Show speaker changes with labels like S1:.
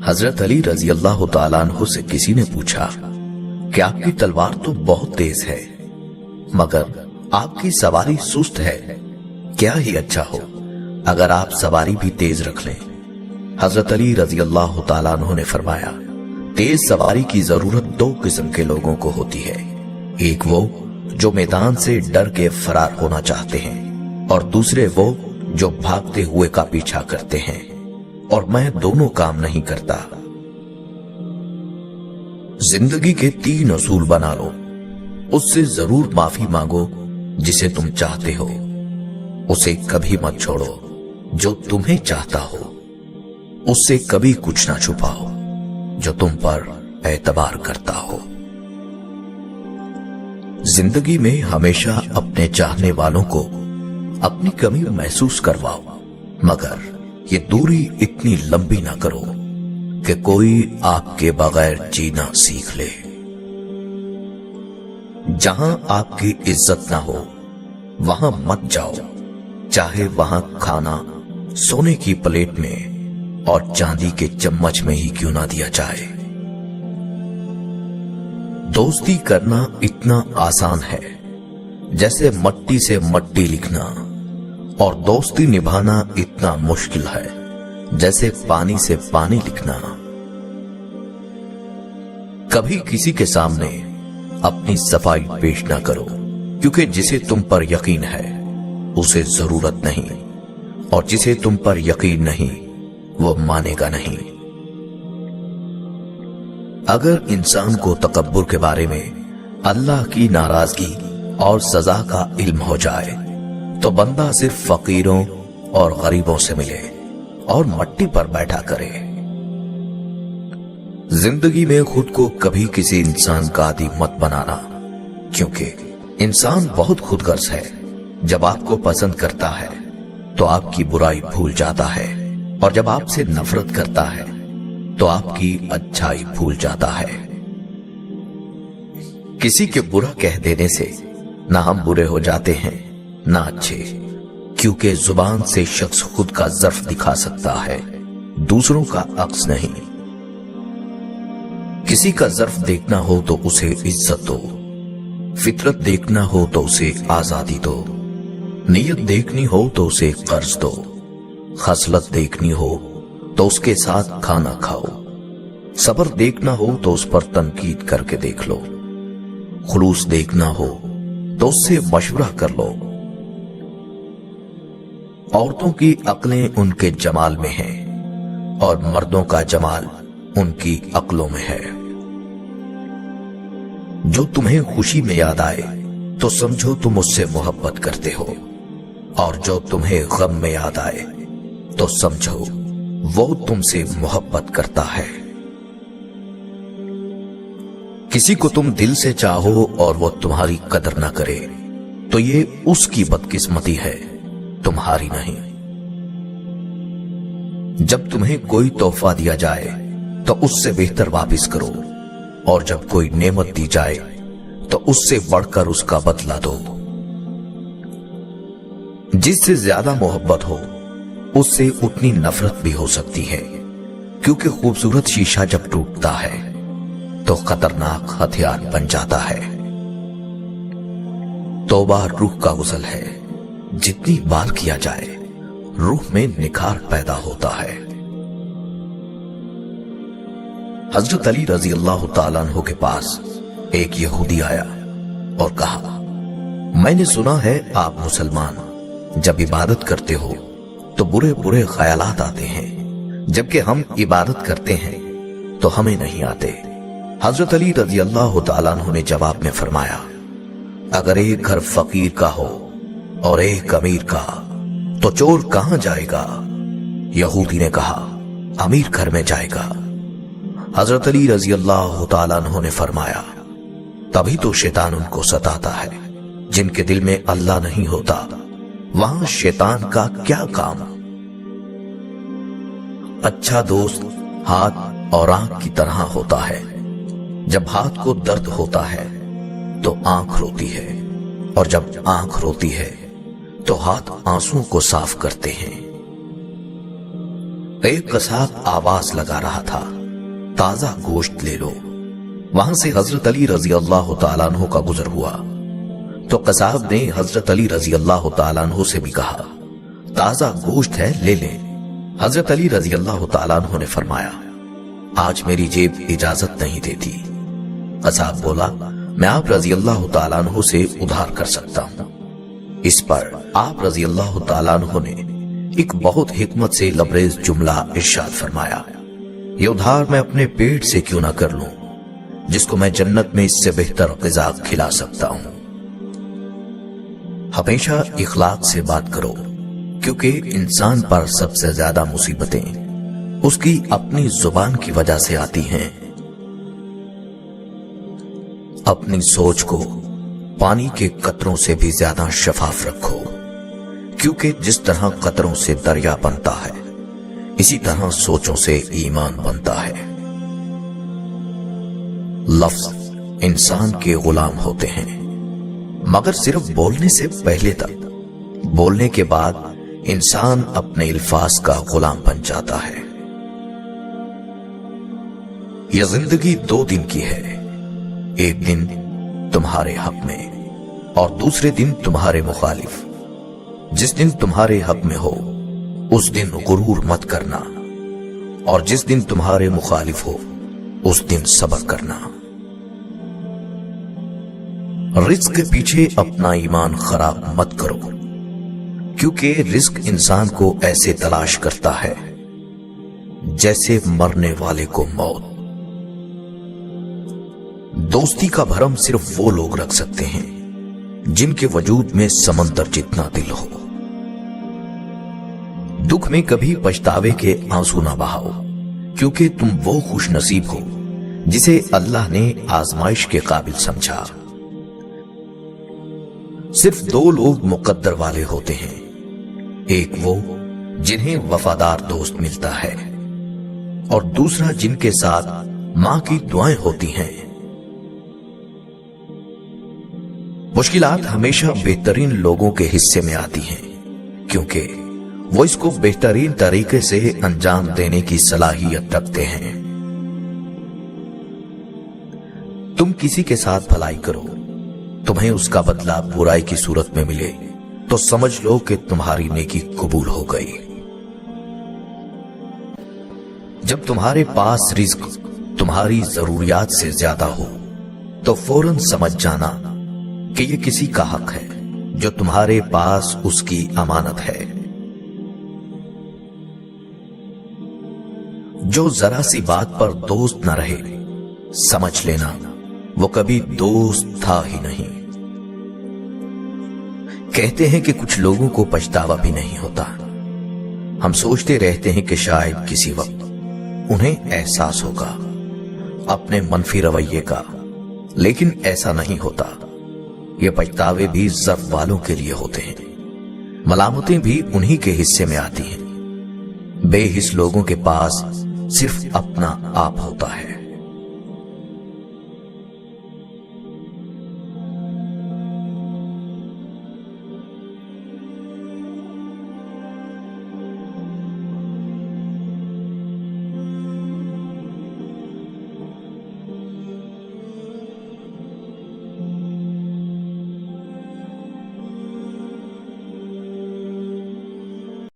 S1: حضرت علی رضی اللہ تعالیٰ عنہ سے کسی نے پوچھا کہ آپ کی تلوار تو بہت تیز ہے مگر آپ کی سواری سست ہے، کیا ہی اچھا ہو اگر آپ سواری بھی تیز رکھ لیں۔ حضرت علی رضی اللہ تعالیٰ عنہ نے فرمایا، تیز سواری کی ضرورت دو قسم کے لوگوں کو ہوتی ہے، ایک وہ جو میدان سے ڈر کے فرار ہونا چاہتے ہیں اور دوسرے وہ جو بھاگتے ہوئے کا پیچھا کرتے ہیں، اور میں دونوں کام نہیں کرتا۔ زندگی کے 3 اصول بنا لو، اس سے ضرور معافی مانگو جسے تم چاہتے ہو، اسے کبھی مت چھوڑو جو تمہیں چاہتا ہو، اس سے کبھی کچھ نہ چھپاؤ جو تم پر اعتبار کرتا ہو۔ زندگی میں ہمیشہ اپنے چاہنے والوں کو اپنی کمی محسوس کرواؤ، مگر یہ دوری اتنی لمبی نہ کرو کہ کوئی آپ کے بغیر جینا سیکھ لے۔ جہاں آپ کی عزت نہ ہو وہاں مت جاؤ، چاہے وہاں کھانا سونے کی پلیٹ میں اور چاندی کے چمچ میں ہی کیوں نہ دیا جائے۔ دوستی کرنا اتنا آسان ہے جیسے مٹی سے مٹی لکھنا، اور دوستی نبھانا اتنا مشکل ہے جیسے پانی سے پانی لکھنا۔ کبھی کسی کے سامنے اپنی صفائی پیش نہ کرو، کیونکہ جسے تم پر یقین ہے اسے ضرورت نہیں، اور جسے تم پر یقین نہیں وہ مانے گا نہیں۔ اگر انسان کو تکبر کے بارے میں اللہ کی ناراضگی اور سزا کا علم ہو جائے تو بندہ صرف فقیروں اور غریبوں سے ملے اور مٹی پر بیٹھا کرے۔ زندگی میں خود کو کبھی کسی انسان کا عادی مت بنانا، کیونکہ انسان بہت خود غرض ہے۔ جب آپ کو پسند کرتا ہے تو آپ کی برائی بھول جاتا ہے، اور جب آپ سے نفرت کرتا ہے تو آپ کی اچھائی بھول جاتا ہے۔ کسی کے برا کہہ دینے سے نہ ہم برے ہو جاتے ہیں نہ اچھے، کیونکہ زبان سے شخص خود کا ظرف دکھا سکتا ہے، دوسروں کا عکس نہیں۔ کسی کا ظرف دیکھنا ہو تو اسے عزت دو، فطرت دیکھنا ہو تو اسے آزادی دو، نیت دیکھنی ہو تو اسے قرض دو، خصلت دیکھنی ہو تو اس کے ساتھ کھانا کھاؤ، صبر دیکھنا ہو تو اس پر تنقید کر کے دیکھ لو، خلوص دیکھنا ہو تو اس سے مشورہ کر لو۔ عورتوں کی عقلیں ان کے جمال میں ہیں اور مردوں کا جمال ان کی عقلوں میں ہے۔ جو تمہیں خوشی میں یاد آئے تو سمجھو تم اس سے محبت کرتے ہو، اور جو تمہیں غم میں یاد آئے تو سمجھو وہ تم سے محبت کرتا ہے۔ کسی کو تم دل سے چاہو اور وہ تمہاری قدر نہ کرے تو یہ اس کی بدقسمتی ہے، تمہاری نہیں۔ جب تمہیں کوئی تحفہ دیا جائے تو اس سے بہتر واپس کرو، اور جب کوئی نعمت دی جائے تو اس سے بڑھ کر اس کا بدلہ دو۔ جس سے زیادہ محبت ہو اس سے اتنی نفرت بھی ہو سکتی ہے، کیونکہ خوبصورت شیشہ جب ٹوٹتا ہے تو خطرناک ہتھیار بن جاتا ہے۔ توبہ روح کا غسل ہے، جتنی بار کیا جائے روح میں نکھار پیدا ہوتا ہے۔ حضرت علی رضی اللہ تعالیٰ عنہ کے پاس ایک یہودی آیا اور کہا، میں نے سنا ہے آپ مسلمان جب عبادت کرتے ہو تو برے برے خیالات آتے ہیں، جبکہ ہم عبادت کرتے ہیں تو ہمیں نہیں آتے۔ حضرت علی رضی اللہ تعالیٰ عنہ نے جواب میں فرمایا، اگر ایک گھر فقیر کا ہو اور ایک امیر کا تو چور کہاں جائے گا؟ یہودی نے کہا، امیر گھر میں جائے گا۔ حضرت علی رضی اللہ تعالیٰ عنہ نے فرمایا، تبھی تو شیطان ان کو ستاتا ہے، جن کے دل میں اللہ نہیں ہوتا وہاں شیطان کا کیا کام؟ اچھا دوست ہاتھ اور آنکھ کی طرح ہوتا ہے، جب ہاتھ کو درد ہوتا ہے تو آنکھ روتی ہے، اور جب آنکھ روتی ہے تو ہاتھ آنسوں کو صاف کرتے ہیں۔ ایک قصاب آواز لگا رہا تھا، تازہ گوشت لے لو۔ وہاں سے حضرت علی رضی اللہ تعالیٰ عنہ کا گزر ہوا تو قصاب نے حضرت علی رضی اللہ تعالیٰ عنہ سے بھی کہا، تازہ گوشت ہے، لے لیں۔ حضرت علی رضی اللہ تعالیٰ عنہ نے فرمایا، آج میری جیب اجازت نہیں دیتی۔ قصاب بولا، میں آپ رضی اللہ تعالیٰ عنہ سے ادھار کر سکتا ہوں۔ اس پر آپ رضی اللہ تعالیٰ عنہ نے ایک بہت حکمت سے لبریز جملہ ارشاد فرمایا، یہ ادھار میں اپنے پیٹ سے کیوں نہ کر لوں، جس کو میں جنت میں اس سے بہتر غذا کھلا سکتا ہوں۔ ہمیشہ اخلاق سے بات کرو، کیونکہ انسان پر سب سے زیادہ مصیبتیں اس کی اپنی زبان کی وجہ سے آتی ہیں۔ اپنی سوچ کو پانی کے قطروں سے بھی زیادہ شفاف رکھو، کیونکہ جس طرح قطروں سے دریا بنتا ہے، اسی طرح سوچوں سے ایمان بنتا ہے۔ لفظ انسان کے غلام ہوتے ہیں، مگر صرف بولنے سے پہلے تک، بولنے کے بعد انسان اپنے الفاظ کا غلام بن جاتا ہے۔ یہ زندگی 2 دن کی ہے، ایک دن تمہارے حق میں اور دوسرے دن تمہارے مخالف۔ جس دن تمہارے حق میں ہو اس دن غرور مت کرنا، اور جس دن تمہارے مخالف ہو اس دن صبر کرنا۔ رزق کے پیچھے اپنا ایمان خراب مت کرو، کیونکہ رزق انسان کو ایسے تلاش کرتا ہے جیسے مرنے والے کو موت۔ دوستی کا بھرم صرف وہ لوگ رکھ سکتے ہیں جن کے وجود میں سمندر جتنا دل ہو۔ دکھ میں کبھی پچھتاوے کے آنسو نہ بہاؤ، کیونکہ تم وہ خوش نصیب ہو جسے اللہ نے آزمائش کے قابل سمجھا۔ صرف 2 لوگ مقدر والے ہوتے ہیں، ایک وہ جنہیں وفادار دوست ملتا ہے، اور دوسرا جن کے ساتھ ماں کی دعائیں ہوتی ہیں۔ مشکلات ہمیشہ بہترین لوگوں کے حصے میں آتی ہیں، کیونکہ وہ اس کو بہترین طریقے سے انجام دینے کی صلاحیت رکھتے ہیں۔ تم کسی کے ساتھ بھلائی کرو، تمہیں اس کا بدلہ برائی کی صورت میں ملے تو سمجھ لو کہ تمہاری نیکی قبول ہو گئی۔ جب تمہارے پاس رزق تمہاری ضروریات سے زیادہ ہو تو فوراً سمجھ جانا کہ یہ کسی کا حق ہے جو تمہارے پاس اس کی امانت ہے۔ جو ذرا سی بات پر دوست نہ رہے، سمجھ لینا وہ کبھی دوست تھا ہی نہیں۔ کہتے ہیں کہ کچھ لوگوں کو پچھتاوا بھی نہیں ہوتا۔ ہم سوچتے رہتے ہیں کہ شاید کسی وقت انہیں احساس ہوگا اپنے منفی رویے کا، لیکن ایسا نہیں ہوتا۔ یہ پچھتاوے بھی ضرب والوں کے لیے ہوتے ہیں، ملامتیں بھی انہی کے حصے میں آتی ہیں۔ بے حس لوگوں کے پاس صرف اپنا آپ ہوتا ہے۔